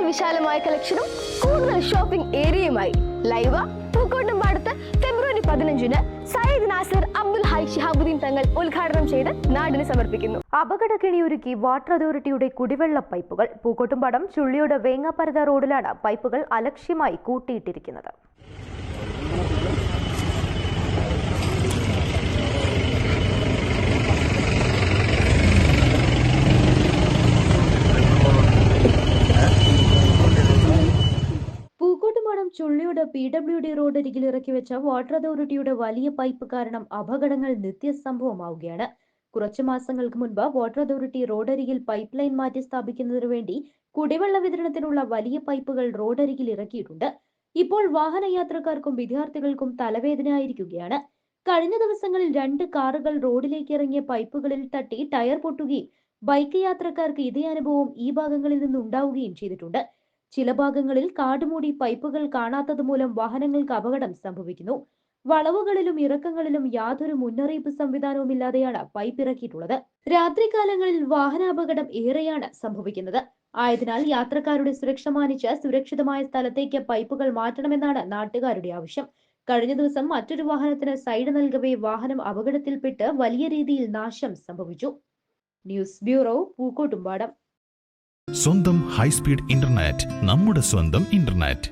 വിശാലമായ കളക്ഷനും കൂടുതൽ ഷോപ്പിംഗ് ഏരിയയുമായി ലൈവ പൂക്കോട്ടുംപാടത്ത് ഫെബ്രുവരി 15-ന് സയ്യിദ് നാസർ അബ്ദുൽ ഹൈ ശിഹാബുദ്ദീൻ തങ്ങൾ ഉദ്ഘാടനം ചെയ്ത് നാടിന് സമർപ്പിക്കുന്നു. അപകടക്കെണിയൊരുക്കി വാട്ടർ അതോറിറ്റിയുടെ കുടിവെള്ള പൈപ്പുകൾ. പൂക്കോട്ടുംപാടം ചുള്ളിയോട് വേങ്ങാപ്പരത റോഡിലാണ് പൈപ്പുകൾ അലക്ഷ്യമായി കൂട്ടിയിട്ടിരിക്കുന്നത്. പൂക്കോട്ടുംപാടം ചുള്ളിയോട് PWD റോഡരികിൽ ഇറക്കി വെച്ച വാട്ടർ അതോറിറ്റിയുടെ വലിയ പൈപ്പ് കാരണം അപകടങ്ങൾ നിത്യസംഭവമാവുകയാണ്. കുറച്ചു മാസങ്ങൾക്ക് മുൻപ് വാട്ടർ അതോറിറ്റി റോഡരികിൽ പൈപ്പ് ലൈൻ മാറ്റി സ്ഥാപിക്കുന്നതിനു വേണ്ടി കുടിവെള്ള വിതരണത്തിനുള്ള വലിയ പൈപ്പുകൾ റോഡരികിൽ ഇറക്കിയിട്ടുണ്ട്. ഇപ്പോൾ വാഹനയാത്രക്കാർക്കും വിദ്യാർത്ഥികൾക്കും തലവേദനയായിരിക്കുകയാണ്. കഴിഞ്ഞ ദിവസങ്ങളിൽ 2 കാറുകൾ റോഡിലേക്ക് ഇറങ്ങിയ പൈപ്പുകളിൽ തട്ടി ടയർ പൊട്ടുകയും ബൈക്ക് യാത്രക്കാർക്ക് ഇതേ അനുഭവം ഈ ഭാഗങ്ങളിൽ നിന്ന് ഉണ്ടാവുകയും ചെയ്തിട്ടുണ്ട്. ചില ഭാഗങ്ങളിൽ കാടുമൂടി പൈപ്പുകൾ കാണാത്തത് മൂലം വാഹനങ്ങൾക്ക് അപകടം സംഭവിക്കുന്നു. വളവുകളിലും ഇറക്കങ്ങളിലും യാതൊരു മുന്നറിയിപ്പ് സംവിധാനവുമില്ലാതെയാണ് പൈപ്പ് ഇറക്കിയിട്ടുള്ളത്. രാത്രികാലങ്ങളിൽ വാഹനാപകടം ഏറെയാണ് സംഭവിക്കുന്നത്. ആയതിനാൽ യാത്രക്കാരുടെ സുരക്ഷ മാനിച്ച് സുരക്ഷിതമായ സ്ഥലത്തേക്ക് പൈപ്പുകൾ മാറ്റണമെന്നാണ് നാട്ടുകാരുടെ ആവശ്യം. കഴിഞ്ഞ ദിവസം മറ്റൊരു വാഹനത്തിന് സൈഡ് നൽകവേ വാഹനം അപകടത്തിൽപ്പെട്ട് വലിയ രീതിയിൽ നാശം സംഭവിച്ചു. News bureau, Pookkottumpadam. സ്വന്തം ഹൈസ്പീഡ് ഇന്റർനെറ്റ്, നമ്മുടെ സ്വന്തം ഇന്റർനെറ്റ്.